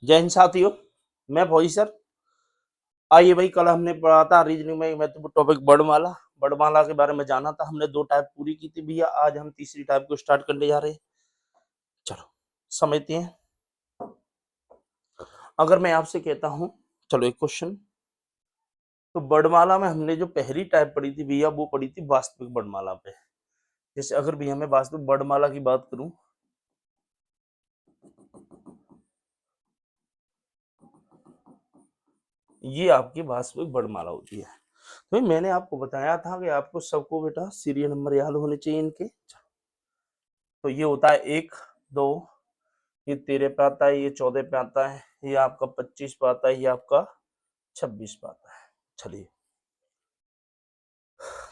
जय हिंद साथियों, मैं भोई सर। आइए भाई, कल हमने पढ़ा था रीजनिंग में महत्वपूर्ण टॉपिक वर्णमाला। वर्णमाला के बारे में जाना था हमने, 2 टाइप पूरी की थी भैया। आज हम तीसरी टाइप को स्टार्ट करने जा रहे हैं। चलो समझते हैं। अगर मैं आपसे कहता हूं, चलो एक क्वेश्चन। तो वर्णमाला में हमने जो पहली टाइप पढ़ी थी भैया, वो पढ़ी थी वास्तविक वर्णमाला पे। जैसे अगर भैया मैं वास्तविक वर्णमाला की बात करूं, ये आपकी वास्तविक वर्णमाला होती है। तो मैंने आपको बताया था कि आपको सबको बेटा सीरियल नंबर याद होने चाहिए इनके। तो ये होता है 1, 2, ये 13 पे आता है, ये 14 पे आता है, ये आपका 25 पे आता है, ये आपका 26 पे आता है। चलिए,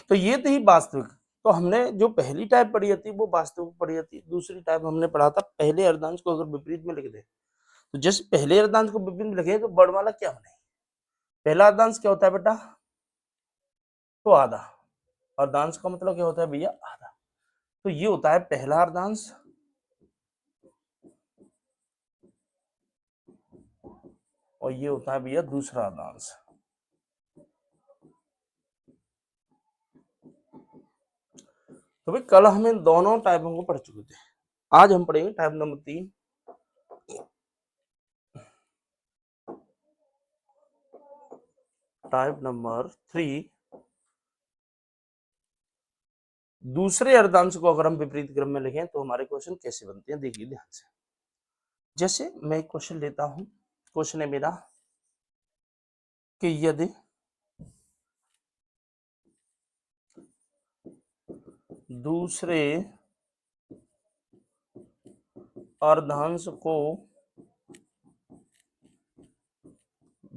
तो ये थी वास्तविक। तो हमने जो पहली टाइप पढ़ी थी वो वास्तविक पढ़ी थी। दूसरी टाइप हमने पढ़ा था पहले अर्धांश को अगर विपरीत में लिख दे। तो जैसे पहले अर्धांश को विपरीत में लिखे तो वर्णमाला क्या बने। पहला अर्धांश क्या होता है बेटा, तो आधा। अर्धांश का मतलब क्या होता है भैया, आधा। तो ये होता है पहला अर्धांश, और ये होता है भैया दूसरा अर्धांश। तो भाई कल हम इन दोनों टाइपों को पढ़ चुके थे। आज हम पढ़ेंगे टाइप नंबर 3। टाइप नंबर 3, दूसरे अर्धांश को अगर हम विपरीत क्रम में लिखें तो हमारे क्वेश्चन कैसे बनते हैं, देखिए ध्यान से। जैसे मैं एक क्वेश्चन लेता हूं। क्वेश्चन है मेरा कि यदि दूसरे अर्धांश को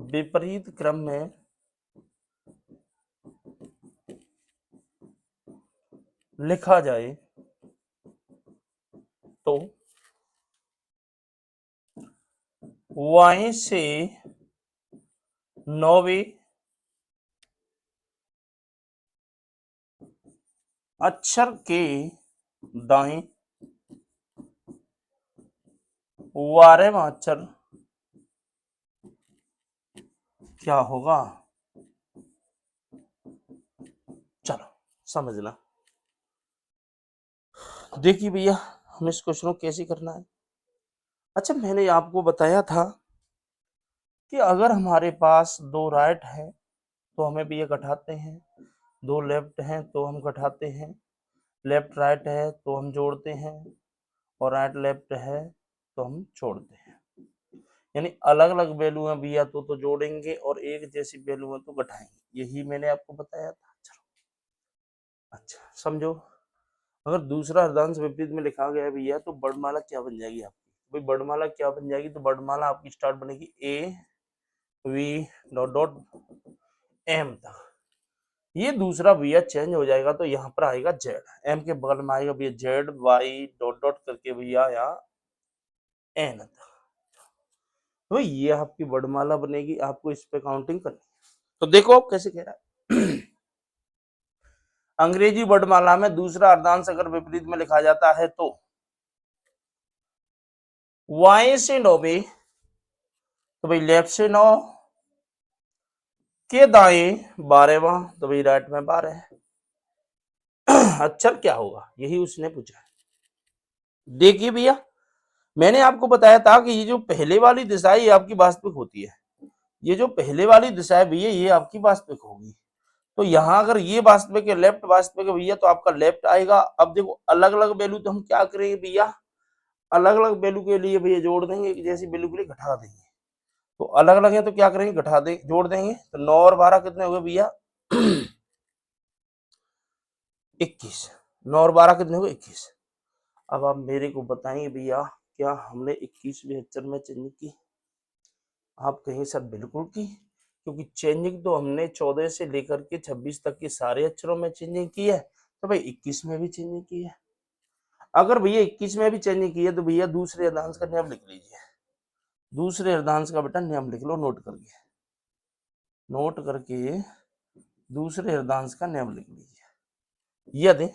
विपरीत क्रम में लिखा जाए तो y से 9वें अक्षर के दाएं 12वां अक्षर क्या होगा। चलो समझना। देखिए भैया, हम इस क्वेश्चन को कैसे करना है। अच्छा, मैंने आपको बताया था कि अगर हमारे पास 2 राइट है तो हमें भी ये घटाते हैं, 2 लेफ्ट हैं तो हम घटाते हैं, लेफ्ट राइट है तो हम जोड़ते हैं, और राइट लेफ्ट है तो हम छोड़ते हैं। यानी अलग अलग वैल्यू है भैया तो जोड़ेंगे, और एक जैसी वैल्यू है तो घटाएंगे। यही मैंने आपको बताया था। चलो अच्छा समझो। अगर दूसरा अर्धांश विपरीत में लिखा गया है भैया तो वर्णमाला क्या बन जाएगी आपकी। भाई वर्णमाला क्या बन जाएगी, तो वर्णमाला आपकी स्टार्ट बनेगी A V dot dot M तक। ये दूसरा भैया चेंज हो जाएगा तो यहाँ पर आएगा जेड, एम के बगल में आएगा भैया जेड वाई डॉट डॉट करके भैया यहाँ एन तक। तो ये आपकी वर्णमाला बनेगी, आपको इस पे काउंटिंग करनी है। तो देखो आप कैसे कह रहा है। अंग्रेजी वर्णमाला में दूसरा अर्धांश अगर विपरीत में लिखा जाता है तो y से 9वें, तो भाई लेफ्ट से 9 के दाएं 12वां, तो भाई राइट में 12 है। अक्षर क्या होगा, यही उसने पूछा है। देखिए भैया, मैंने आपको बताया था कि ये जो पहले वाली दिशा है ये आपकी वास्तविक होती है। ये जो पहले वाली दिशा है भैया ये आपकी वास्तविक होगी। तो यहाँ अगर ये वास्तविक है, लेफ्ट वास्तविक है भैया, तो आपका लेफ्ट आएगा। अब देखो अलग अलग वैल्यू तो हम क्या करेंगे भैया, अलग अलग वैल्यू के लिए भैया जोड़ देंगे, एक जैसी वैल्यू के लिए घटा देंगे। तो अलग अलग है तो क्या करेंगे, घटा दे जोड़ देंगे। तो 9 और 12 कितने हो गए भैया 21। 9 और 12 कितने हो गए 21। अब आप मेरे को बताएंगे भैया, क्या हमने 21वें अक्षर में चेंजिंग की। आप कहेंगे सर बिल्कुल की, क्योंकि चेंजिंग तो हमने 14 से लेकर के 26 तक के सारे अक्षरों में चेंजिंग की है। तो भाई 21 में भी चेंजिंग की है। अगर भैया 21 में भी चेंजिंग की है तो भैया दूसरे अर्धांश का नियम लिख लीजिए। दूसरे अर्धांश का बेटा नियम लिख लो, नोट करके, नोट करके दूसरे अर्धांश का नियम लिख लीजिए। यदि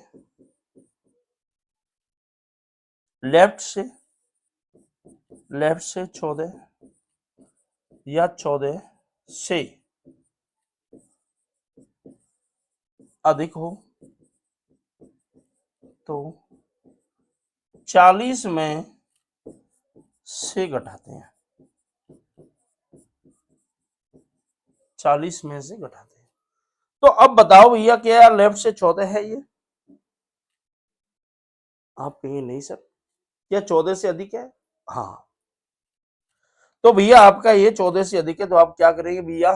लेफ्ट से 14 या 14 से अधिक हो तो 40 में से घटाते हैं, 40 में से घटाते हैं। तो अब बताओ भैया क्या लेफ्ट से 14 है ये? आप कहेंगे नहीं सर, क्या 14 से अधिक है? हाँ, तो भैया आपका ये 14 से अधिक है, तो आप क्या करेंगे भैया,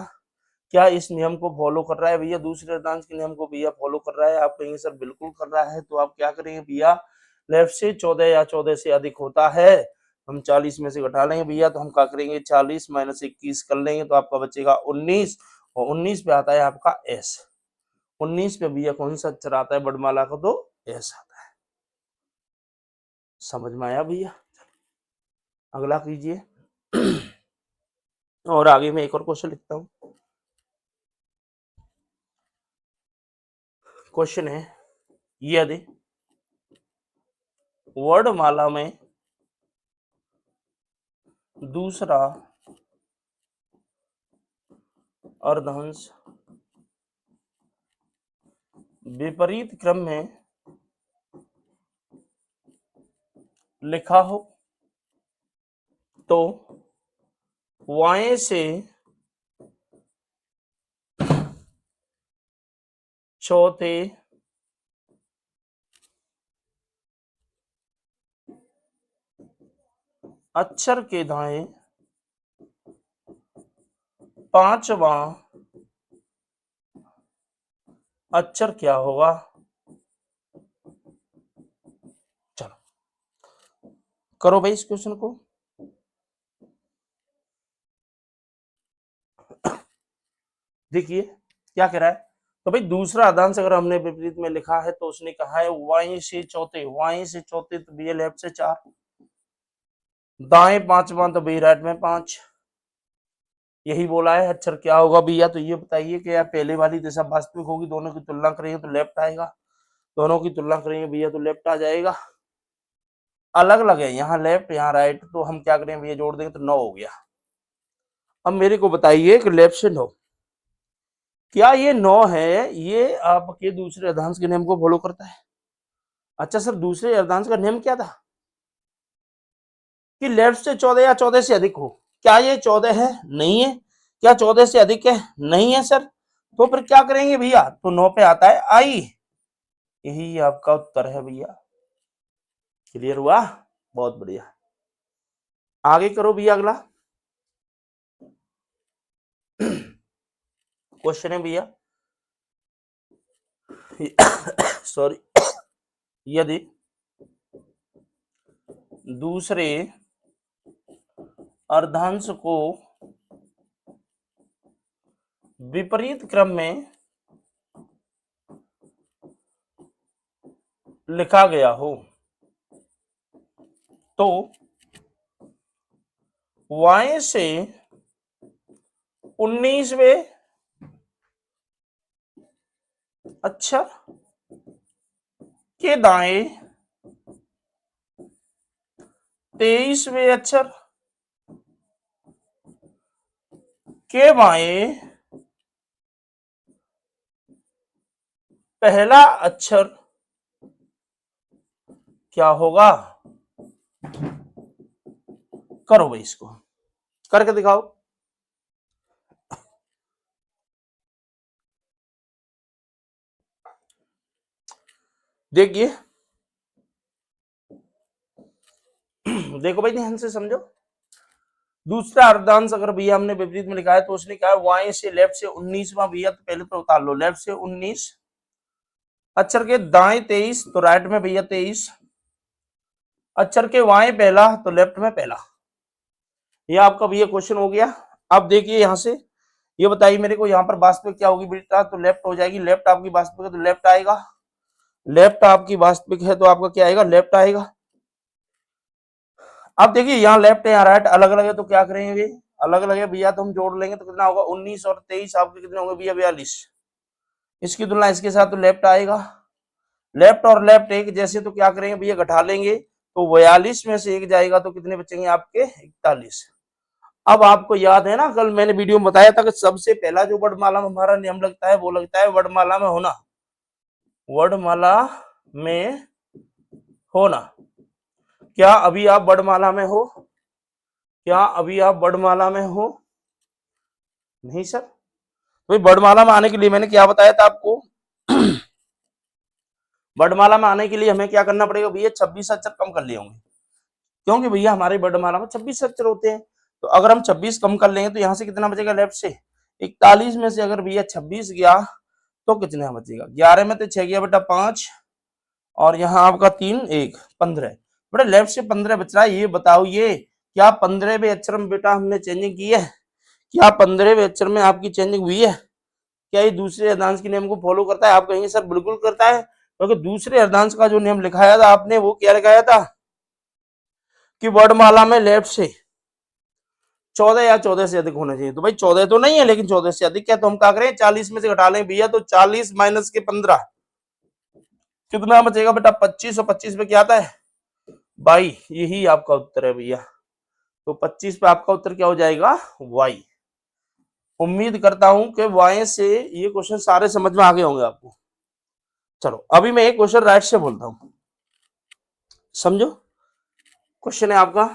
क्या इस नियम को फॉलो कर रहा है भैया, दूसरे अर्धांश के नियम को भैया फॉलो कर रहा है? आप कहेंगे सर बिल्कुल कर रहा है। तो आप क्या करेंगे भैया, लेफ्ट से 14 या 14 से अधिक होता है, हम 40 में से घटा लेंगे भैया, तो हम क्या करेंगे 40 माइनस 21 कर लेंगे, तो आपका बचेगा 19, और 19 पे आता है आपका एस। 19 पे भैया कौन सा अक्षर आता है वर्णमाला का? तो एस आता है। समझ में आया भैया? अगला कीजिए। और आगे मैं एक और क्वेश्चन लिखता हूं। क्वेश्चन है, यदि वर्णमाला में दूसरा अर्धांश विपरीत क्रम में लिखा हो तो वाएं से चौथे अक्षर के दाएं पांचवा अक्षर क्या होगा? चलो करो भाई इस क्वेश्चन को। देखिए क्या कह रहा है, तो भाई दूसरा अर्धांश अगर हमने विपरीत में लिखा है तो उसने कहा है वाई से चौथे, वाई से चौथे तो भैया लेफ्ट से 4, दाएं पांचवा तो भैया राइट में 5, यही बोला है। अक्षर क्या होगा भैया? तो ये बताइए कि यार पहले वाली दिशा वास्तविक होगी, दोनों की तुलना करेंगे तो लेफ्ट आएगा, दोनों की तुलना करेंगे भैया तो लेफ्ट आ जाएगा। अलग अलग है, यहाँ लेफ्ट यहाँ राइट, तो हम क्या करेंगे भैया जोड़ देंगे तो 9 हो गया। अब मेरे को बताइए कि लेफ्ट से 9, क्या ये 9 है ये आपके दूसरे अर्धांश के नियम को फॉलो करता है? अच्छा सर, दूसरे अर्धांश का नियम क्या था कि लेफ्ट से 14 या 14 से अधिक हो? क्या ये 14 है? नहीं है। क्या 14 से अधिक है? नहीं है सर। तो फिर क्या करेंगे भैया? तो 9 पे आता है आई, यही आपका उत्तर है भैया। क्लियर हुआ? बहुत बढ़िया। आगे करो भैया अगला क्वेश्चन है भैया, सॉरी, यदि दूसरे अर्धांश को विपरीत क्रम में लिखा गया हो तो वाई से 19वें अक्षर के दाएं 23वें अक्षर के बाएं पहला अक्षर क्या होगा? करो भाई, इसको करके दिखाओ। देखिए देखो भाई ध्यान से समझो। दूसरा अर्धांश अगर भैया हमने विपरीत में लिखा है तो उसने कहा वाई से लेफ्ट से 19वां भैया, तो पहले तो उतार लो, लेफ्ट से 19 अक्षर के दाएं 23, तो राइट में भैया 23, अक्षर के वाएं पहला तो लेफ्ट में पहला। ये आपका भैया क्वेश्चन हो गया। अब देखिए यहां से ये बताइए मेरे को, यहाँ पर वास्तविक क्या होगी बेटा? तो लेफ्ट हो जाएगी, लेफ्ट आपकी वास्तविक है तो लेफ्ट आएगा, लेफ्ट आपकी वास्तविक है तो आपका क्या आएगा? लेफ्ट आएगा। अब देखिए यहाँ लेफ्ट है यहाँ राइट, अलग अलग है तो क्या करेंगे? अलग अलग है भैया तो हम जोड़ लेंगे, तो कितना होगा? 19 और 23 आपके कितने होंगे भैया? 42। इसकी तुलना इसके साथ तो लेफ्ट आएगा, लेफ्ट और लेफ्ट एक जैसे, तो क्या करेंगे भैया? घटा लेंगे, तो 42 में से एक जाएगा तो कितने बचेंगे आपके? 41। अब आपको याद है ना, कल मैंने वीडियो में बताया था कि सबसे पहला जो वर्णमाला में हमारा नियम लगता है वो लगता है वर्णमाला में होना, वर्णमाला में होना। क्या अभी आप वर्णमाला में हो? क्या अभी आप वर्णमाला में हो? नहीं सर। तो वर्णमाला में आने के लिए मैंने क्या बताया था आपको? वर्णमाला में आने के लिए हमें क्या करना पड़ेगा भैया? 26 अक्षर कम कर लिए होंगे, क्योंकि भैया हमारे वर्णमाला में 26 अक्षर होते हैं। तो अगर हम 26 कम कर लेंगे तो यहाँ से कितना बचेगा? लेफ्ट से 41 में से अगर भैया 26 गया तो कितना बचेगा? 11 में तो 6 गया बेटा 5, और यहाँ आपका 3 1 15 बेटा, लेफ्ट से 15 बच रहा है। ये बताओ, ये क्या 15वें अक्षर में बेटा हमने चेंजिंग की है? क्या 15वें अक्षर में आपकी चेंजिंग हुई है? क्या ये दूसरे अर्धांश के नियम को फॉलो करता है? आप कहेंगे सर बिल्कुल करता है, क्योंकि दूसरे अर्धांश का जो नियम लिखाया था आपने वो क्या लिखाया था कि वर्णमाला में लेफ्ट से 14 या 14 से अधिक होना चाहिए। तो भाई 14 तो नहीं है, लेकिन 14 से अधिक क्या, तो हम क्या करें? 40 में से घटा लें भैया, तो 40 माइनस के 15 कितना बचेगा बेटा? 25, और 25 पे क्या आता है? 22। यही आपका उत्तर है भैया। तो 25 पे आपका उत्तर क्या हो जाएगा? वाई। उम्मीद करता हूं कि वाई से ये क्वेश्चन सारे समझ में आ गए होंगे आपको। चलो अभी मैं एक क्वेश्चन राइट से बोलता हूं, समझो। क्वेश्चन है आपका,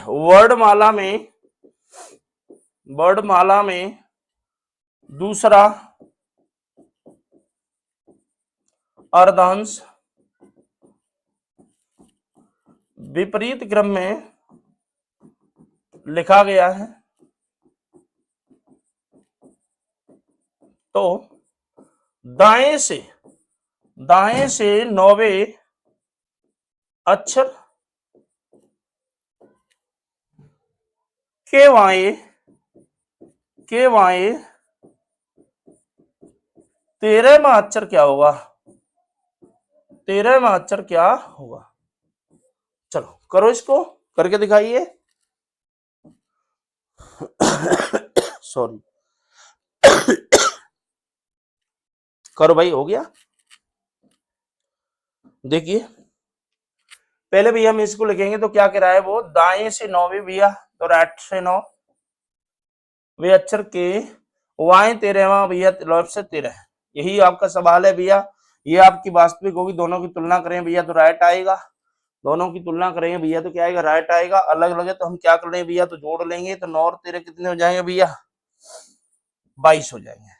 वर्णमाला में, वर्णमाला में दूसरा अर्धांश विपरीत क्रम में लिखा गया है, तो दाएं से, दाएं से 9वें अक्षर के बाएं, के बाएं 13वां अक्षर क्या होगा? 13वां अक्षर क्या होगा? चलो करो, इसको करके दिखाइए। सॉरी, करो भाई, हो गया। देखिए पहले भैया हम इसको लिखेंगे तो क्या कह रहा है वो? दाएं से 9वें भैया, तो राइट से 9 वे अक्षर के वाएं 13वां भैया, लेफ्ट से 13। यही आपका सवाल है भैया। ये आपकी वास्तविक होगी, दोनों की तुलना करें भैया तो राइट आएगा, दोनों की तुलना करेंगे भैया तो क्या आएगा? राइट आएगा। अलग लगे तो हम क्या कर लेंगे भैया? तो जोड़ लेंगे, तो 9 और 13 कितने हो जाएंगे भैया? 22 हो जाएंगे।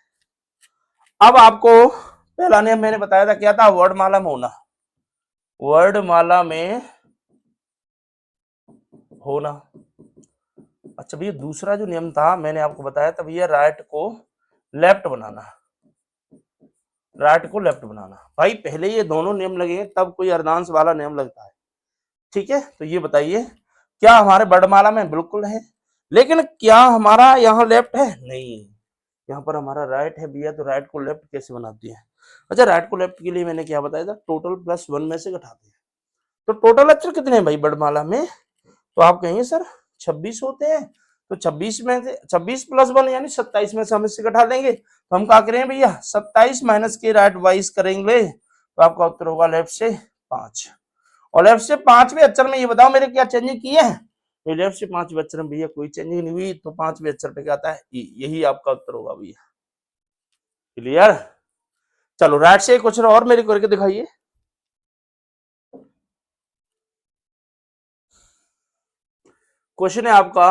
अब आपको पहला नियम मैंने बताया था, क्या था? वर्णमाला में होना, वर्णमाला में होना। अच्छा भैया दूसरा जो नियम था मैंने आपको बताया था भैया, राइट को लेफ्ट बनाना, राइट को लेफ्ट बनाना। भाई पहले ये दोनों नियम लगे तब कोई अर्धांश वाला नियम लगता है, ठीक है? तो ये बताइए, क्या हमारे वर्णमाला में? बिल्कुल है। लेकिन क्या हमारा यहाँ लेफ्ट है? नहीं, यहाँ पर हमारा राइट है भैया। तो राइट को लेफ्ट कैसे बनाती है? अच्छा, राइट को लेफ्ट के लिए मैंने क्या बताया था? टोटल प्लस 1 में से घटाते हैं। तो टोटल अक्षर कितने हैं भाई वर्णमाला में? तो आप कहेंगे सर 26 होते हैं, तो 26 में से 26 प्लस 1 यानी 27 में से हम इससे घटा लेंगे। तो हम क्या करें भैया? 27 माइनस के राइट वाइज करेंगे, तो आपका उत्तर होगा लेफ्ट से 5। और लेफ्ट से 5वें अक्षर में ये बताओ मेरे क्या चेंजिंग की है? ये लेफ्ट से 5वें अक्षर में भैया कोई चेंजिंग नहीं हुई, तो 5वें अक्षर पे क्या आता है? यही आपका उत्तर होगा भैया। क्लियर? चलो राइट से क्वेश्चन और मेरे करके दिखाइए। क्वेश्चन है आपका,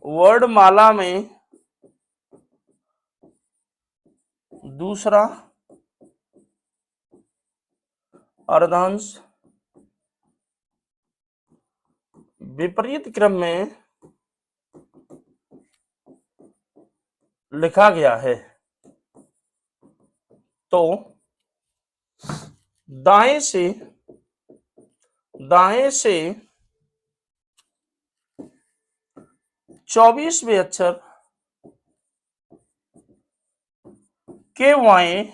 वर्णमाला में दूसरा अर्धांश विपरीत क्रम में लिखा गया है, तो दाएं से, दाएं से 24वें अक्षर के बाएं,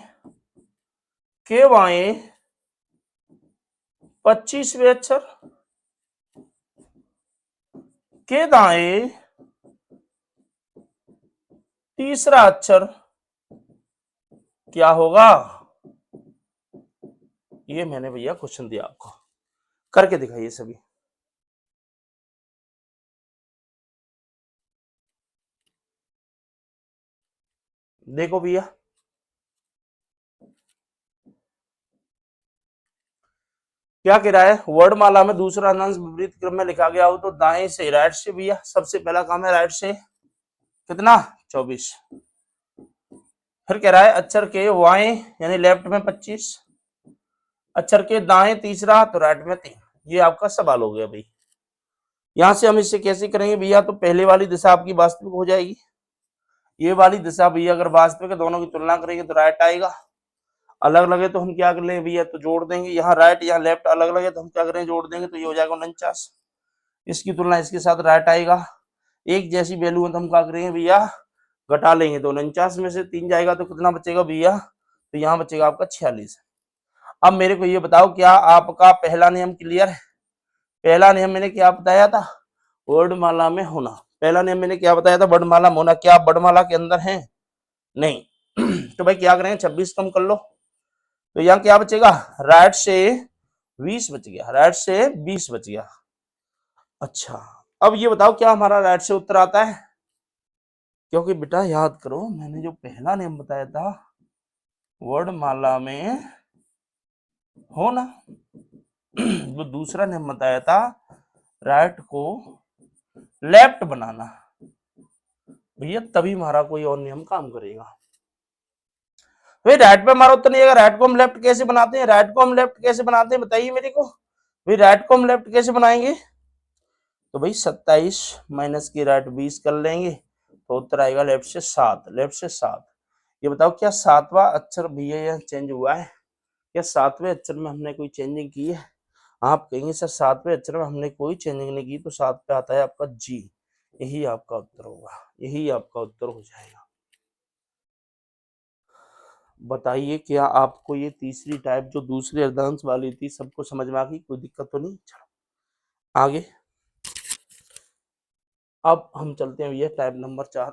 के बाएं 25वें अक्षर के दाएं तीसरा अक्षर क्या होगा? ये मैंने भैया क्वेश्चन दिया आपको, करके दिखाइए सभी। देखो भैया, क्या कह रहा है, वर्णमाला में दूसरा अर्धांश विपरीत क्रम में लिखा गया हो तो दाएं से, राइट से भैया, सबसे पहला काम है राइट से, कितना 24। फिर कह रहा है अक्षर के वाएं यानी लेफ्ट में 25, अक्षर के दाएं तीसरा तो राइट में 3। ये आपका सवाल हो गया भाई। यहां से हम इससे कैसे करेंगे भैया, तो पहले वाली दिशा आपकी वास्तविक हो जाएगी, ये वाली दिशा भैया अगर वास्तविक है दोनों की तुलना करेंगे तो राइट आएगा, अलग लगे तो हम क्या कर लेंगे भैया, तो जोड़ देंगे, यहाँ राइट यहाँ लेफ्ट अलग लगे तो हम क्या करेंगे, जोड़ देंगे, तो ये हो जाएगा 49। इसकी तुलना इसके साथ राइट आएगा, एक जैसी वैल्यू है तो हम क्या करेंगे भैया, घटा लेंगे, तो 49 में से 3 जाएगा तो कितना बचेगा भैया, तो यहाँ बचेगा आपका 46। अब मेरे को ये बताओ, क्या आपका पहला नियम क्लियर है? पहला नियम मैंने क्या बताया था, वर्णमाला में होना। पहला नियम मैंने क्या बताया था, वर्णमाला में होना। क्या आप वर्णमाला के अंदर हैं? नहीं। तो भाई क्या करेंगे, 26 कम कर लो, तो यहाँ क्या बचेगा, राइट से 20 बच गया, राइट से 20 बच गया। अच्छा, अब ये बताओ क्या हमारा राइट से उत्तर आता है? क्योंकि बेटा याद करो, मैंने जो पहला नियम बताया था वर्णमाला में होना, जो दूसरा नियम बताया था राइट को लेफ्ट बनाना, भैया तभी हमारा कोई और नियम काम करेगा। भाई राइट पे हमारा उत्तर नहीं आएगा, राइट को हम लेफ्ट कैसे बनाते हैं, राइट को हम लेफ्ट कैसे बनाते हैं बताइए मेरे को। भाई राइट को हम लेफ्ट कैसे बनाएंगे, तो भाई 27 माइनस की राइट 20 कर लेंगे तो उत्तर आएगा लेफ्ट से 7, लेफ्ट से 7। ये बताओ क्या सातवां अक्षर भैया यहाँ चेंज हुआ है, क्या सातवें अक्षर में हमने कोई चेंजिंग की है? आप कहेंगे सर सातवें अक्षर में हमने कोई चेंजिंग नहीं की, तो 7 पे आता है आपका जी, यही आपका उत्तर होगा, यही आपका उत्तर हो जाएगा। बताइए क्या आपको ये तीसरी टाइप जो दूसरे अर्धांश वाली थी सबको समझ में आ गई, कोई दिक्कत तो नहीं? चलो आगे, अब हम चलते हैं भैया टाइप नंबर 4।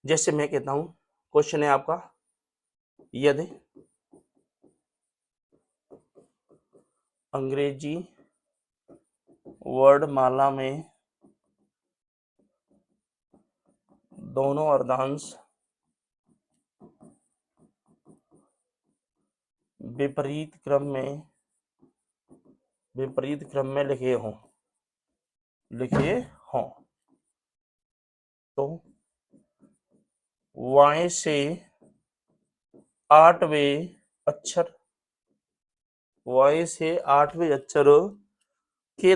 जैसे मैं कहता हूं, क्वेश्चन है आपका, यदि अंग्रेजी वर्णमाला में दोनों अर्धांश विपरीत क्रम में लिखे हों तो वाई से 8वें अक्षर, वाई से 8वें अक्षर के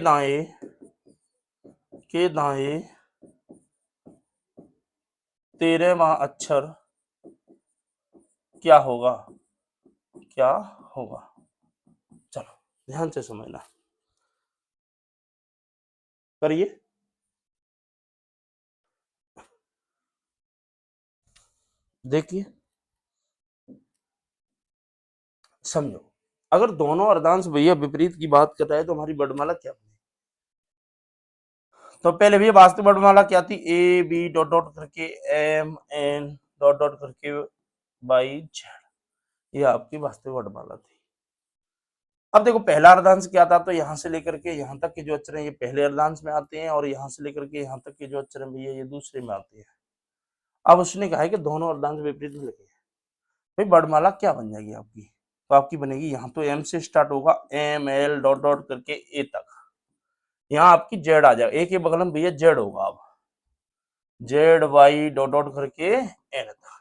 दाएं 13वां अक्षर क्या होगा, क्या होगा? चलो ध्यान से समझना, करिए। देखिए समझो, अगर दोनों अर्धांश भैया विपरीत की बात कर रहा है तो हमारी वर्णमाला क्या बनी? तो पहले भैया वास्तविक वर्णमाला क्या थी, ए बी डॉट डॉट करके एम एन डॉट डॉट करके बाई जेड, ये आपकी वास्तविक वर्णमाला थी। अब देखो पहला अर्धांश क्या था, तो यहाँ से लेकर के यहाँ तक के जो अक्षर हैं ये पहले अर्धांश में आते हैं, और यहाँ से लेकर के यहाँ तक के जो अक्षर हैं भैया ये दूसरे में आते हैं। अब उसने कहा है कि दोनों अर्धांश विपरीत में लिखे, भाई वर्णमाला क्या बन जाएगी आपकी, तो आपकी बनेगी, यहाँ तो एम से स्टार्ट होगा, एम एल डॉट डॉट करके ए तक, यहाँ आपकी जेड आ जाएगा, ए के बगल में भैया जेड होगा, अब जेड वाई डॉट डॉट करके एन तक।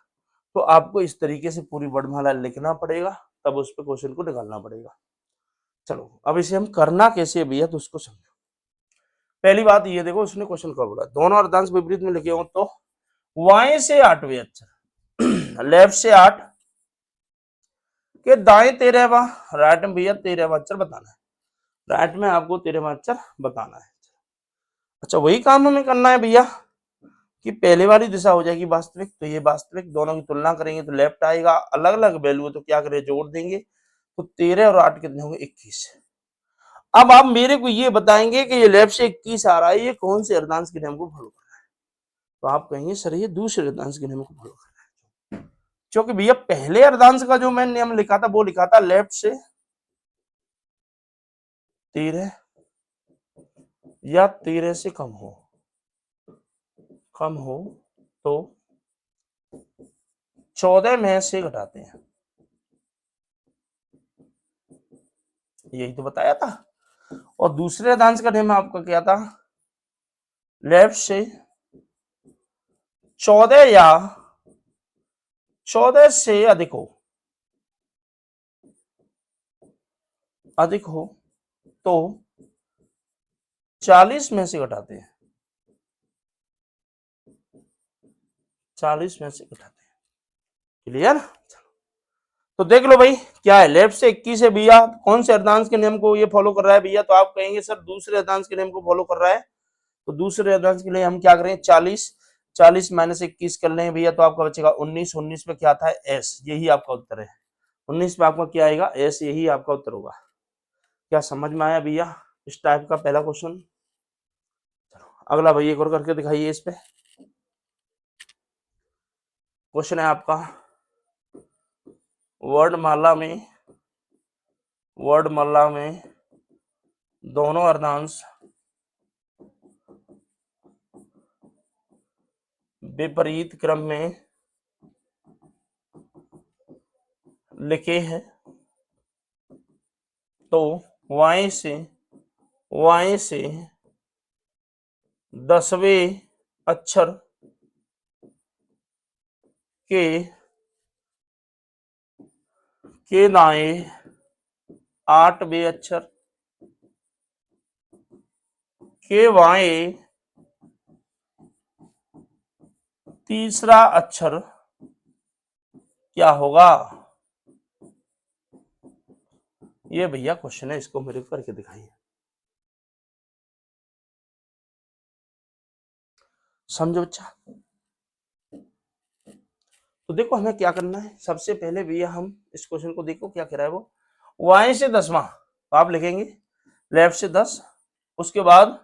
तो आपको इस तरीके से पूरी वर्णमाला लिखना पड़ेगा, तब उस पर क्वेश्चन को निकालना पड़ेगा। चलो अब इसे हम करना कैसे है भैया, तो उसको समझो। पहली बात ये देखो, उसने क्वेश्चन क्या बोला, दोनों अर्धांश विपरीत में लिखे हो तो वाई से 8वें अक्षर लेफ्ट से 8 के दाएं 13वां, राइट में भैया 13वां अक्षर बताना है, राइट में आपको 13वां अक्षर बताना है। अच्छा वही काम हमें करना है भैया कि पहले वाली दिशा हो जाएगी वास्तविक, तो ये वास्तविक, दोनों की तुलना करेंगे तो लेफ्ट आएगा, अलग अलग वैल्यू है तो क्या करें, जोड़ देंगे, तो 13 और 8 कितने होंगे, 21। अब आप मेरे को ये बताएंगे कि ये लेफ्ट से 21 आ रहा है, ये कौन से अर्धांश के नियम को फॉलो कर रहा है, तो आप कहेंगे सर ये दूसरे अर्धांश के नियम को फॉलो कर रहा है, क्योंकि भैया पहले अर्धांश का जो मैंने नियम लिखा था वो लिखा था लेफ्ट से 13 या 13 से कम हो, तो 14 में से घटाते हैं, यही तो बताया था। और दूसरे अर्धांश का नियम आपका क्या था, लेफ्ट से 14 या 14 से अधिक हो तो 40 में से घटाते हैं, 40 में से घटाते हैं। क्लियर। तो देख लो भाई क्या है, लेफ्ट से 21 है भैया, कौन से अर्धांश के नियम को ये फॉलो कर रहा है भैया, तो आप कहेंगे सर दूसरे अर्धांश के नियम को फॉलो कर रहा है। तो दूसरे अर्धांश के लिए हम क्या करें, 40 माइनस 21 कर लेंगे भैया, तो आपका बचेगा 19। 19 पे क्या था, एस, यही आपका उत्तर है। 19 पे आपका क्या आएगा, एस, यही आपका उत्तर होगा। क्या समझ में आया भैया इस टाइप का पहला क्वेश्चन। अगला भैया एक और करके दिखाइए। इस पे क्वेश्चन है आपका, वर्णमाला में दोनों अर्धांश विपरीत क्रम में लिखे हैं, तो y से 10वें अक्षर के दाएं 8वें अक्षर के बाएं तीसरा अक्षर क्या होगा। ये भैया क्वेश्चन है, इसको मेरे को करके दिखाइए। समझो बच्चा। तो देखो हमें क्या करना है, सबसे पहले भैया हम इस क्वेश्चन को देखो क्या कह रहा है वो, y से 10वां, तो आप लिखेंगे लेफ्ट से 10, उसके बाद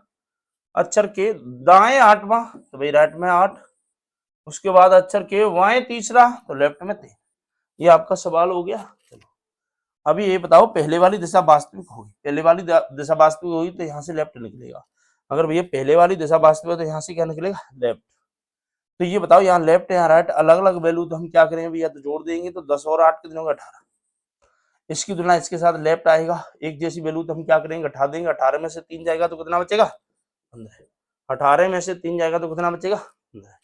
अक्षर के दाएं 8वां, तो भाई राइट में 8, उसके बाद अक्षर के बाएं तीसरा, तो लेफ्ट में 3। ये आपका सवाल हो गया। चलो अभी ये बताओ, पहले वाली दिशा वास्तविक होगी, पहले वाली दिशा वास्तविक होगी तो यहाँ से लेफ्ट निकलेगा। अगर भैया पहले वाली दिशा वास्तविक है तो यहाँ से क्या निकलेगा, लेफ्ट। तो ये बताओ यहाँ लेफ्ट यहाँ राइट अलग अलग वैल्यू, तो हम क्या करेंगे भैया, तो जोड़ देंगे, तो 10 और 8 कितने होगा, 18। इसकी तुलना इसके साथ लेफ्ट आएगा, एक जैसी वैल्यू, तो हम क्या करेंगे, घटा देंगे। 18 में से 3 जाएगा तो कितना बचेगा, 15। 18 में से 3 जाएगा तो कितना बचेगा, 15।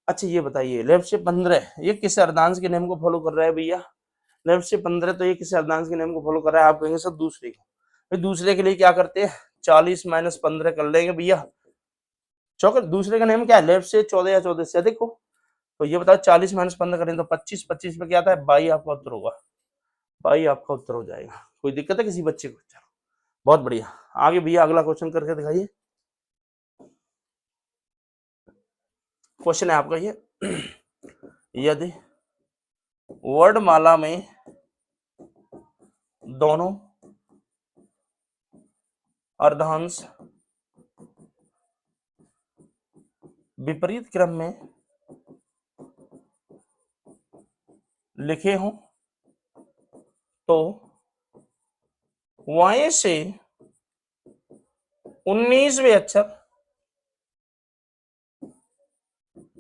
अच्छा ये बताइए, लेफ्ट से 15 ये किस अर्धांश के नियम को फॉलो कर रहा है भैया, लेफ्ट से 15, तो ये किस अर्धांश के नियम को फॉलो कर रहा है, आप कहेंगे सर दूसरे को। भाई दूसरे के लिए क्या करते हैं, 40 माइनस 15 कर लेंगे भैया। चौकर दूसरे का नियम क्या है, लेफ्ट से 14 या 14 से अधिक हो। तो ये बताओ 40 माइनस 15 करें तो 25, 25 पे क्या आता है, 22 आपका उत्तर होगा, 22 आपका उत्तर हो जाएगा। कोई दिक्कत है किसी बच्चे को, चलो बहुत बढ़िया। आगे भैया अगला क्वेश्चन करके दिखाइए। क्वेश्चन है आपका ये, यदि वर्णमाला में दोनों अर्धांश विपरीत क्रम में लिखे हों, तो y से 19वें अक्षर,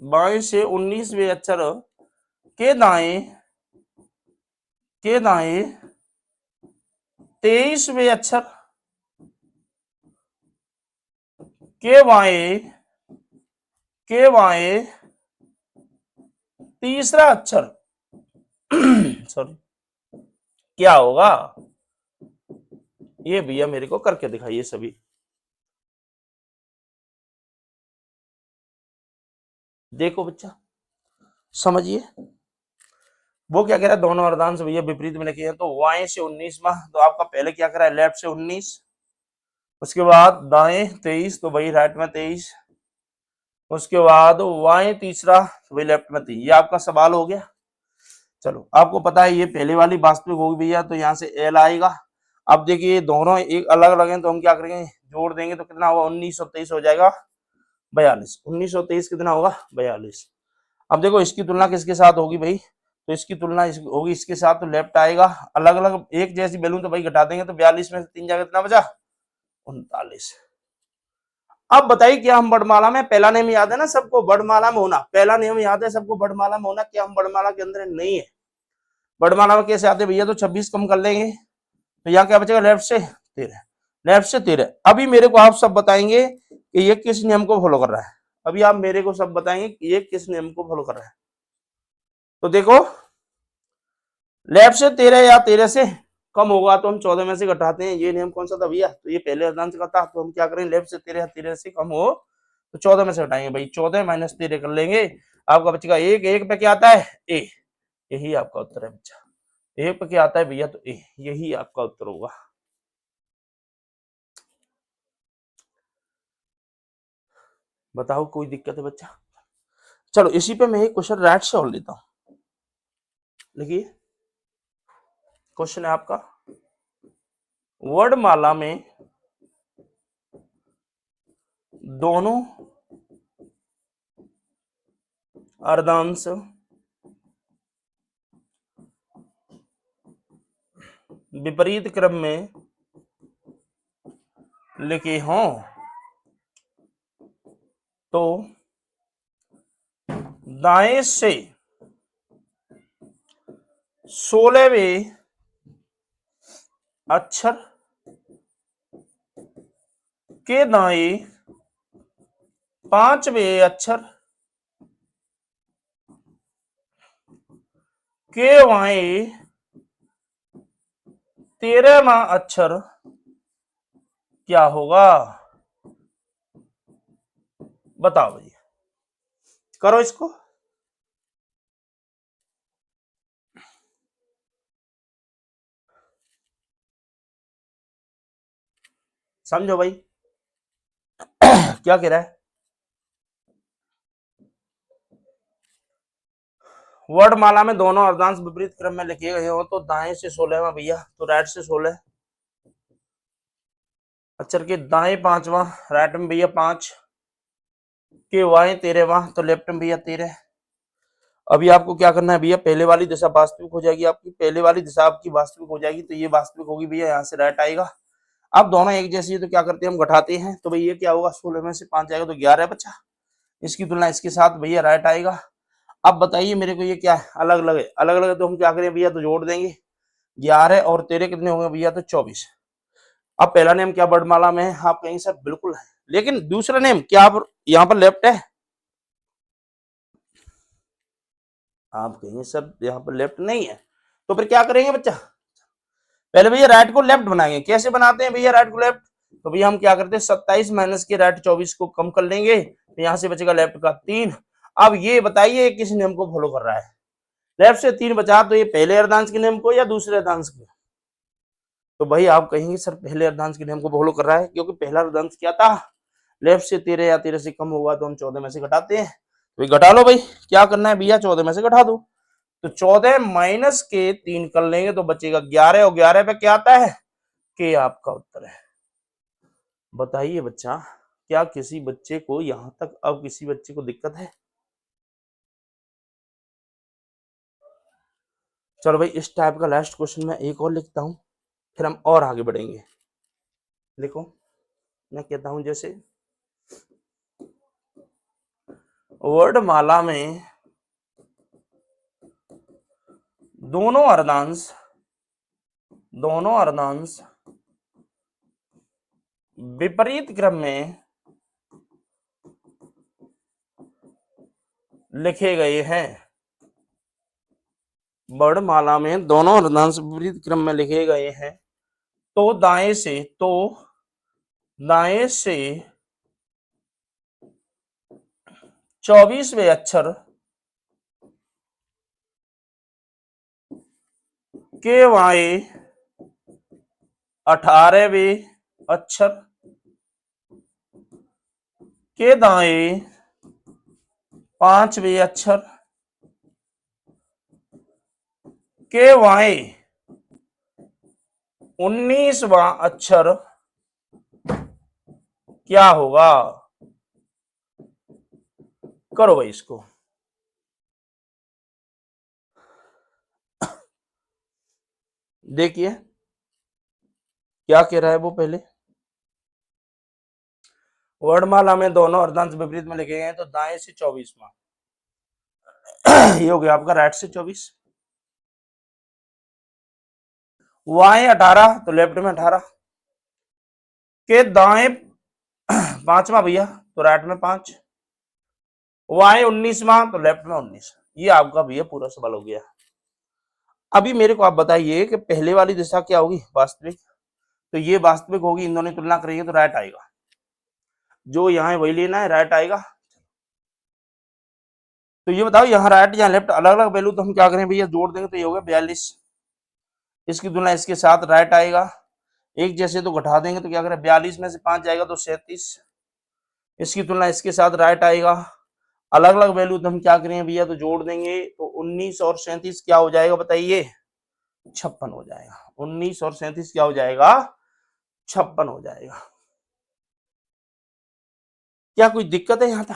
बाएं से 19वें अक्षर के दाएं 23वें अक्षर के बाएं तीसरा अक्षर सॉरी क्या होगा। ये भैया मेरे को करके दिखाइए सभी। देखो बच्चा समझिए, वो क्या कह रहा है, दोनों अर्धांश भैया विपरीत में लिखे हैं, तो y से 19वां, तो आपका पहले क्या करा है, लेफ्ट से 19, उसके बाद दाएं 23, तो वही राइट में 23, उसके बाद y तीसरा, तो वही लेफ्ट में 3। ये आपका सवाल हो गया। चलो आपको पता है ये पहले वाली वास्तविक होगी भैया, तो यहाँ से l आएगा। अब देखिए दोनों एक अलग अलग हैं, तो हम क्या करेंगे, जोड़ देंगे, तो कितना होगा, 19 और 23 हो जाएगा 42। 19 और 23 कितना होगा, 42। अब देखो इसकी तुलना किसके साथ होगी भाई, तो इसकी तुलना होगी इसके साथ, तो लेफ्ट आएगा। अलग अलग एक जैसी बैलून तो भाई घटा देंगे, तो 42 में से 3 जाएगा, कितना बचा, 39। अब बताइए क्या हम वर्णमाला में, पहला नियम याद है ना सबको, वर्णमाला में होना, पहला नियम याद है सबको वर्णमाला में होना, क्या हम वर्णमाला के अंदर नहीं है? वर्णमाला में कैसे आते भैया? तो 26 कम कर लेंगे तो यहाँ क्या बचेगा? लेफ्ट से 13, लेफ्ट से 13। अभी मेरे को आप सब बताएंगे कि ये किस नियम को फॉलो कर रहा है। अभी आप मेरे को सब बताएंगे कि ये किस नियम को फॉलो कर रहा है। तो देखो, लेफ्ट से 13 या 13 से कम होगा तो हम 14 में से घटाते हैं। ये नियम कौन सा था भैया? तो ये पहले अर्धांश का था। तो हम क्या करें? लेफ्ट से 13 या 13 से कम हो तो 14 में से घटाएंगे भाई। 14 माइनस 13 कर लेंगे, आपका बचेगा 1। 1 पे क्या आता है? ए। यही आपका उत्तर है बच्चा। 1 पे क्या आता है भैया? तो ए। यही आपका उत्तर होगा। बताओ कोई दिक्कत है बच्चा? चलो इसी पे मैं एक क्वेश्चन राइट से और लेता हूं। देखिए क्वेश्चन है आपका, वर्णमाला में दोनों अर्धांश विपरीत क्रम में लिखे हों तो दाएं से 16वें अक्षर के दाएं 5वें अक्षर के बाएं 13वां अक्षर क्या होगा? बताओ भैया, करो इसको। समझो भाई क्या कह रहा है। वर्णमाला में दोनों अर्धांश विपरीत क्रम में लिखे गए हो तो दाएं से 16वां भैया, तो राइट से 16 अक्षर के दाएं 5वां, राइट में भैया 5 के बाएं 13वां, तो लेफ्ट में भैया 13। अभी आपको क्या करना है भैया? पहले वाली दिशा वास्तविक हो जाएगी आपकी, पहले वाली दिशा आपकी वास्तविक हो जाएगी तो ये वास्तविक होगी भैया, यहाँ से राइट आएगा। अब दोनों एक जैसी है तो क्या करते हैं? हम घटाते हैं। तो भैया क्या होगा? 16 में से 5 जाएगा तो 11 है बच्चा। इसकी तुलना इसके साथ भैया राइट आएगा। अब बताइए मेरे को ये क्या है? अलग अलग है। अलग अलग है तो हम क्या करें भैया? तो जोड़ देंगे। 11 और 13 कितने होंगे भैया? तो 24। अब पहला नेम क्या वर्णमाला में है? आप कहेंगे सर बिल्कुल है, लेकिन दूसरा नेम क्या आप यहाँ पर लेफ्ट है? आप कहेंगे सर यहाँ पर लेफ्ट नहीं है, तो फिर क्या करेंगे बच्चा? पहले भैया राइट को लेफ्ट बनाएंगे। कैसे बनाते हैं भैया राइट को लेफ्ट? तो भैया हम क्या करते हैं? 27 माइनस के राइट 24 को कम कर लेंगे तो यहाँ से बचेगा लेफ्ट का 3। अब ये बताइए किस नियम को फॉलो कर रहा है? लेफ्ट से 3 बचा तो ये पहले अर्धांश के नियम को या दूसरे अर्धांश को? तो भाई आप कहेंगे सर पहले अर्धांश के नियम को फॉलो कर रहा है, क्योंकि पहला अर्धांश क्या था? लेफ्ट से 13 या 13 से कम होगा तो हम 14 में से घटाते हैं। तो घटा लो भाई, क्या करना है भैया? 14 में से घटा दो। तो 14 माइनस के 3 कर लेंगे तो बचेगा 11, और 11 पे क्या आता है? के आपका उत्तर है। बताइए बच्चा, क्या किसी बच्चे को यहां तक, अब किसी बच्चे को दिक्कत है? चलो भाई इस टाइप का लास्ट क्वेश्चन मैं एक और लिखता हूं, फिर हम और आगे बढ़ेंगे। देखो मैं कहता हूं जैसे, वर्णमाला में दोनों अर्धांश विपरीत क्रम में लिखे गए हैं। वर्णमाला में दोनों अर्धांश विपरीत क्रम में लिखे गए हैं तो दाएं से 24वें अक्षर के बाएं 18वें अक्षर के दाएं 5वें अक्षर के बाएं 19वां अक्षर क्या होगा? करो भाई इसको। देखिए क्या कह रहा है वो पहले। वर्णमाला में दोनों अर्धांश विपरीत में लिखे गए हैं, तो दाएं से 24वां ये हो गया आपका राइट से 24, वाएं 18 तो लेफ्ट में 18 के दाएं 5वां भैया तो राइट में 5, वाएं 19वां तो लेफ्ट में 19। ये आपका भैया पूरा सवाल हो गया। अभी मेरे को आप बताइए कि पहले वाली दिशा क्या होगी, वास्तविक, तो ये वास्तविक होगी, इन दोनों की तुलना करेंगे तो राइट आएगा, जो यहाँ है वही लेना है, राइट आएगा। तो ये बताओ यहाँ राइट या लेफ्ट अलग अलग वैल्यू, तो हम क्या करें भैया, जोड़ देंगे तो ये होगा 42, इसकी तुलना इसके साथ राइट आएगा, एक जैसे तो घटा देंगे तो क्या करें, 42 में से 5 जाएगा तो 37, इसकी तुलना इसके साथ राइट आएगा, अलग अलग वैल्यू तो हम क्या करें भैया, तो जोड़ देंगे तो 19 और 37 क्या हो जाएगा बताइए, 56 हो जाएगा। 19 और 37 क्या हो जाएगा, 56 हो जाएगा। क्या कोई दिक्कत है यहाँ तक?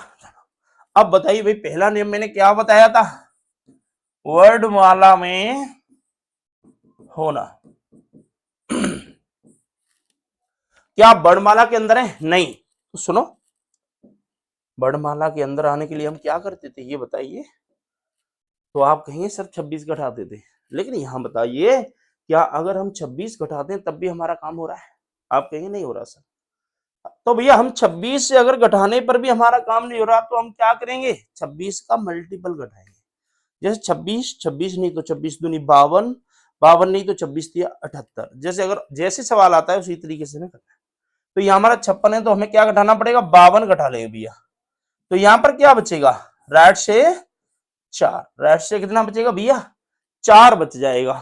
अब बताइए भाई, पहला नियम मैंने क्या बताया था, वर्णमाला में होना। क्या आप वर्णमाला के अंदर है? नहीं। तो सुनो, वर्णमाला के अंदर आने के लिए हम क्या करते थे ये बताइए, तो आप कहेंगे सर 26 घटाते थे, लेकिन यहां बताइए क्या अगर हम 26 घटाते हैं तब भी हमारा काम हो रहा है? आप कहेंगे नहीं हो रहा सर। तो भैया हम 26 से अगर घटाने पर भी हमारा काम नहीं हो रहा तो हम क्या करेंगे, 26 का मल्टीपल घटाएंगे। जैसे 26, 26 नहीं तो 26 दूनी 52, 52 नहीं तो 26 दिया 78। जैसे अगर जैसे सवाल आता है उसी तरीके से हमें करना है। तो यहाँ हमारा 56 है तो हमें क्या घटाना पड़ेगा, 52 घटा लेंगे भैया। तो यहाँ पर क्या बचेगा, राइट से 4, राइट से कितना बचेगा भैया, 4 बच जाएगा।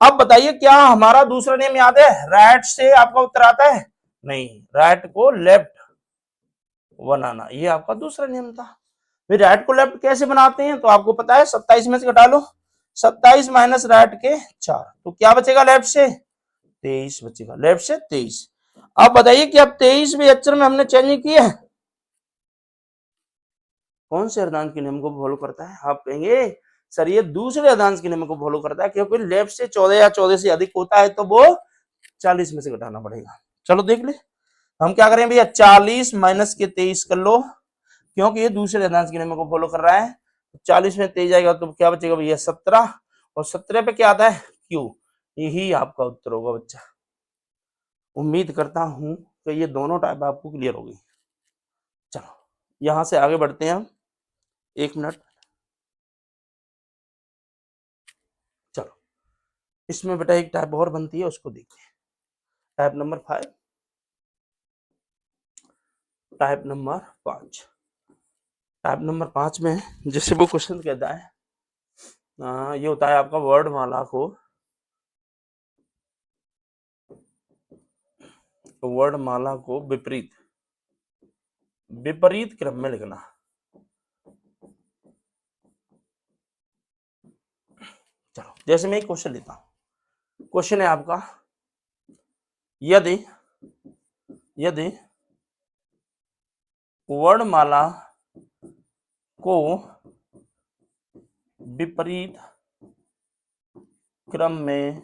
अब बताइए क्या हमारा दूसरा नियम याद है, राइट से आपका उत्तर आता है? नहीं, राइट को लेफ्ट बनाना, ये आपका दूसरा नियम था। फिर राइट को लेफ्ट कैसे बनाते हैं, तो आपको पता है 27 में से घटा लो, 27 माइनस राइट के 4, तो क्या बचेगा लेफ्ट से, 23 बचेगा, लेफ्ट से 23। अब बताइए कि अब 23 भी अक्षर में हमने चेंज किया है, कौन से अर्धांश के नियम को फॉलो करता है? आप कहेंगे सर ये दूसरे अर्धांश के नियम को फॉलो करता है, क्योंकि लेफ्ट से 14 या 14 से अधिक होता है तो वो 40 में से घटाना पड़ेगा। चलो देख ले, हम क्या करें भैया, 40 माइनस के 23 कर लो, क्योंकि ये दूसरे अर्धांश के नियम को फॉलो कर रहा है। 40 में 23 जाएगा तो क्या बचेगा भैया, 17, और 17 पे क्या आता है, क्यू। यही आपका उत्तर होगा बच्चा। उम्मीद करता हूं कि ये दोनों टाइप आपको क्लियर होगी। चलो यहां से आगे बढ़ते हैं हम, 1 मिनट। चलो इसमें बेटा एक टाइप और बनती है, उसको देखते हैं। Type number 5, type number 5, type number 5 में जैसे वो क्वेश्चन कहता है, ये होता है आपका वर्णमाला को, वर्णमाला को विपरीत विपरीत क्रम में लिखना। चलो जैसे मैं एक क्वेश्चन लेता हूं, क्वेश्चन है आपका, यदि यदि वर्णमाला को विपरीत क्रम में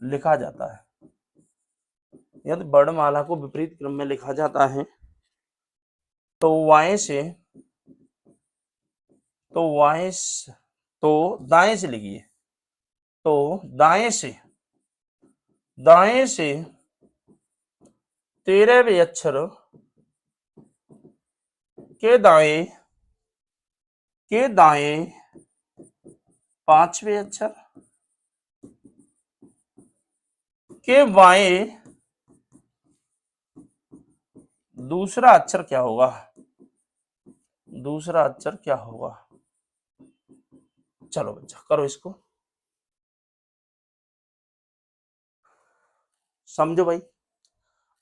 लिखा जाता है, यदि वर्णमाला को विपरीत क्रम में लिखा जाता है तो वाएं से तो दाएं से लिखिए, तो दाएं से 13वें अक्षर के दाएं 5वें अक्षर के बाएं दूसरा अक्षर क्या होगा, दूसरा अक्षर क्या होगा। चलो बच्चा करो इसको, समझो भाई।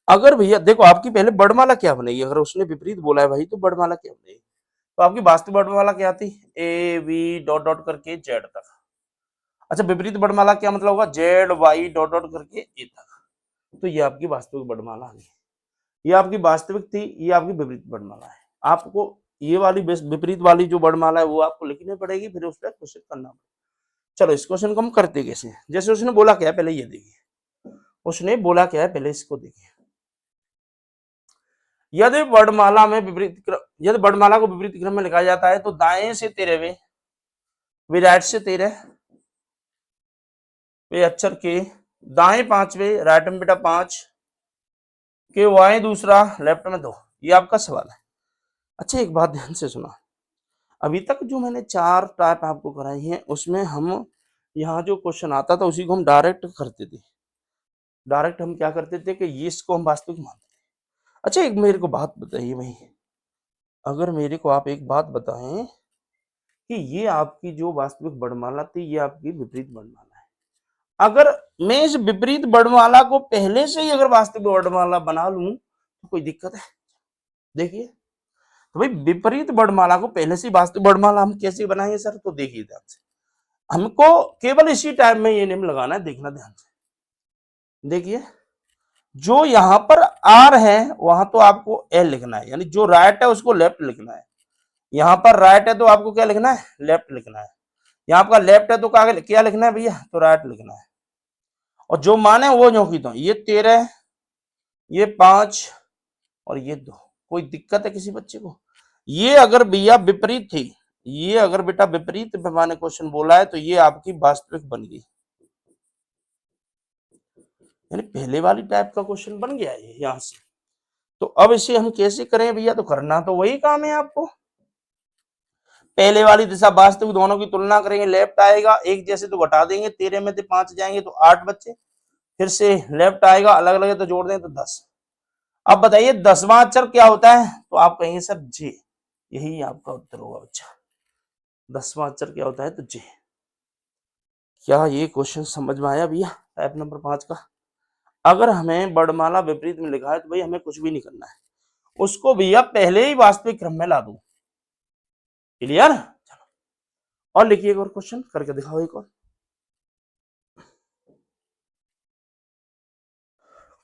अगर भैया देखो आपकी पहले वर्णमाला क्या बनेगी, अगर उसने विपरीत बोला है भाई तो वर्णमाला क्या बनेगी, तो आपकी वास्तविक वर्णमाला क्या थी, ए वी डॉट डॉट करके जेड तक। अच्छा विपरीत वर्णमाला क्या मतलब होगा, जेड वाई डॉट डॉट करके ए तक। तो ये आपकी वास्तविक वर्णमाला आ गई, ये आपकी वास्तविक थी, ये आपकी विपरीत वर्णमाला है। आपको ये वाली विपरीत वाली जो वर्णमाला है वो आपको लिखनी पड़ेगी, फिर उस पर क्वेश्चन करना पड़ेगा। चलो इस क्वेश्चन को हम करते कैसे, जैसे उसने बोला क्या पहले ये देखिए, उसने बोला क्या है, पहले इसको देखिए। यदि वर्णमाला में यदि वर्णमाला को विपरीत क्रम में लिखा जाता है तो दाएं से 13वें राइट से 13वें अक्षर के दाएं 5वें राइट में बेटा 5 के वाएं दूसरा लेफ्ट में 2। ये आपका सवाल है। अच्छा एक बात ध्यान से सुना, अभी तक जो मैंने 4 टाइप आपको कराई हैं उसमें हम यहाँ जो क्वेश्चन आता था उसी को हम डायरेक्ट करते थे। डायरेक्ट हम क्या करते थे कि ये इसको हम वास्तविक मानते थे। अच्छा एक मेरे को बात बताइए भाई, अगर मेरे को आप एक बात बताएं कि ये आपकी जो वास्तविक वर्णमाला थी ये आपकी विपरीत वर्णमाला है, अगर मैं इस विपरीत वर्णमाला को पहले से ही अगर वास्तविक वर्णमाला बना लूं तो कोई दिक्कत है? देखिए तो भाई विपरीत वर्णमाला को पहले से वास्तविक वर्णमाला हम कैसे बनाएंगे सर, तो देखिए ध्यान से, हमको केवल इसी टाइम में ये नेम लगाना है, देखना ध्यान से। देखिए जो यहां पर आर है वहां तो आपको एल लिखना है, यानी जो राइट है उसको लेफ्ट लिखना है। यहां पर राइट है तो आपको क्या लिखना है, लेफ्ट लिखना है। यहाँ आपका लेफ्ट है तो क्या लिखना है भैया, तो राइट लिखना है। और जो मान है वो जो की तो ये 13, ये 5 और ये 2। कोई दिक्कत है किसी बच्चे को? ये अगर भैया विपरीत थी, ये अगर बेटा विपरीत पैमाने क्वेश्चन बोला है तो ये आपकी वास्तविक बन गई, यानी पहले वाली टाइप का क्वेश्चन बन गया है यहां से। तो अब इसे हम कैसे करें भैया, तो करना तो वही काम है आपको। पहले वाली दिशा वास्तविक दोनों की तुलना करेंगे, लेफ्ट आएगा, एक जैसे तो घटा देंगे, 13 में से 5 जाएंगे तो 8 बच्चे, फिर से लेफ्ट आएगा, अलग अलग तो जोड़ दें तो 10। अब बताइए 10वां अक्षर क्या होता है, तो आप कहेंगे सर जे, यही आपका उत्तर होगा बच्चा। 10वां अक्षर क्या होता है, तो जे। क्या ये क्वेश्चन समझ में आया भैया टाइप नंबर 5 का? अगर हमें वर्णमाला विपरीत में लिखा है तो भाई हमें कुछ भी नहीं करना है, उसको भैया पहले ही वास्तविक क्रम में ला दो। क्लियर? चलो और लिखिए एक और क्वेश्चन करके दिखाओ एक और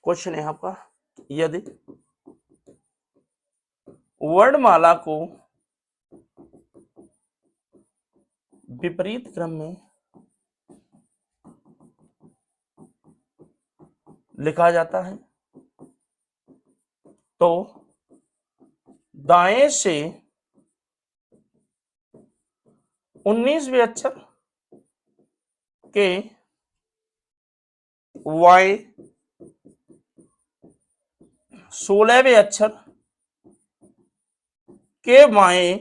क्वेश्चन है आपका। यदि वर्णमाला को विपरीत क्रम में लिखा जाता है तो दाएं से 19वें अक्षर के वाई 16वें अक्षर के बाएं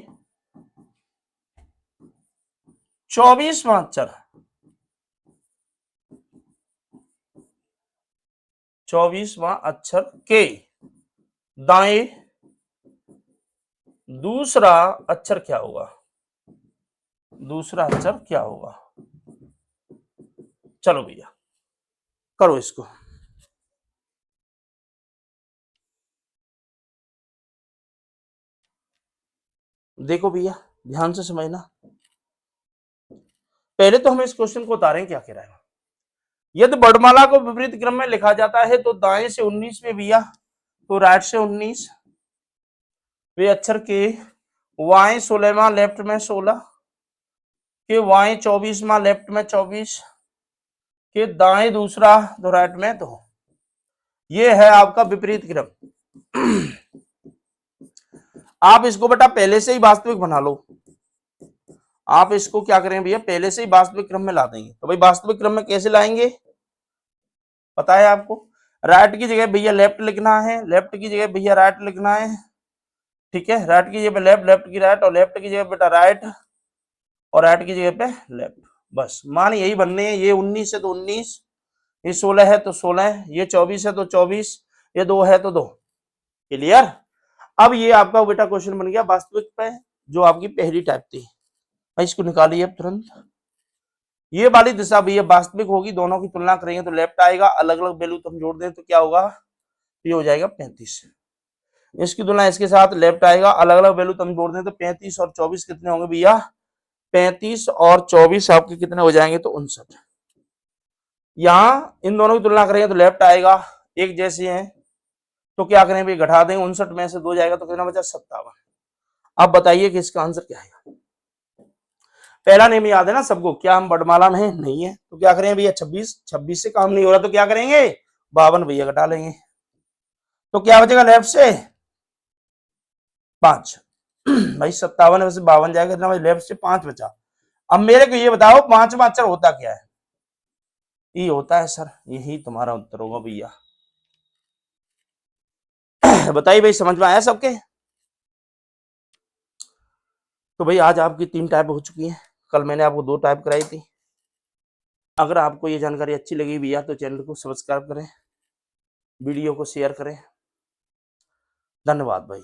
24वां अक्षर 24वां अक्षर के दाएं दूसरा अक्षर क्या होगा, दूसरा अक्षर क्या होगा? चलो भैया करो इसको। देखो भैया ध्यान से समझना, पहले तो हम इस क्वेश्चन को उतारें क्या कह रहा है। यदि वर्णमाला को विपरीत क्रम में लिखा जाता है तो दाएं से 19 में भैया तो राइट से 19 वे अक्षर के वाएं 16वां लेफ्ट में 16 के वाएं 24वां लेफ्ट में 24 के दाएं दूसरा तो राइट में 2। ये है आपका विपरीत क्रम। आप इसको बेटा पहले से ही वास्तविक बना लो, आप इसको क्या करें भैया पहले से ही वास्तविक क्रम में ला देंगे। तो भाई वास्तविक क्रम में कैसे लाएंगे पता है आपको, राइट की जगह भैया लेफ्ट लिखना है, लेफ्ट की जगह भैया राइट लिखना है, ठीक है, राइट की जगह पे लेफ्ट, लेफ्ट की राइट और लेफ्ट की जगह बेटा राइट और राइट की जगह पे लेफ्ट। बस मान यही बनने हैं, ये 19 है तो 19, ये 16 है तो 16, ये 24 है तो 24, ये 2 है तो 2। क्लियर? अब ये आपका बेटा क्वेश्चन बन गया वास्तविक पे, जो आपकी पहली टाइप थी। भाई इसको निकालिए अब तुरंत। ये वाली दिशा भी ये वास्तविक होगी, दोनों की तुलना करेंगे तो लेफ्ट आएगा, अलग अलग वैल्यू तो हम जोड़ दें तो क्या होगा, ये हो जाएगा 35। इसकी तुलना इसके साथ लेफ्ट आएगा, अलग अलग वैल्यू तो हम जोड़ दें तो 35 और 24 कितने होंगे भैया, 35 और 24 आपके कितने हो जाएंगे, तो 59। यहां इन दोनों की तुलना करेंगे तो लेफ्ट आएगा, एक जैसे हैं तो क्या करें भाई घटा देंगे, 59 में से 2 जाएगा तो कितना बचा, 57। अब बताइए कि इसका आंसर क्या है। पहला नेम याद है ना सबको, क्या हम वर्णमाला में है नहीं है, तो क्या करें भैया 26 से काम नहीं हो रहा तो क्या करेंगे 52 भैया घटा लेंगे तो क्या बचेगा लेफ्ट से 5। भाई 57 में से 52 जाएगा ना भाई, लेफ्ट से 5 बचा। अब मेरे को ये बताओ 5वां अक्षर होता क्या है? ई होता है सर, यही तुम्हारा उत्तर होगा भैया। बताइए भाई, समझ में आया सबके? तो भाई आज आपकी 3 टाइप हो चुकी है, कल मैंने आपको 2 टाइप कराई थी। अगर आपको ये जानकारी अच्छी लगी भैया तो चैनल को सब्सक्राइब करें, वीडियो को शेयर करें। धन्यवाद भाई।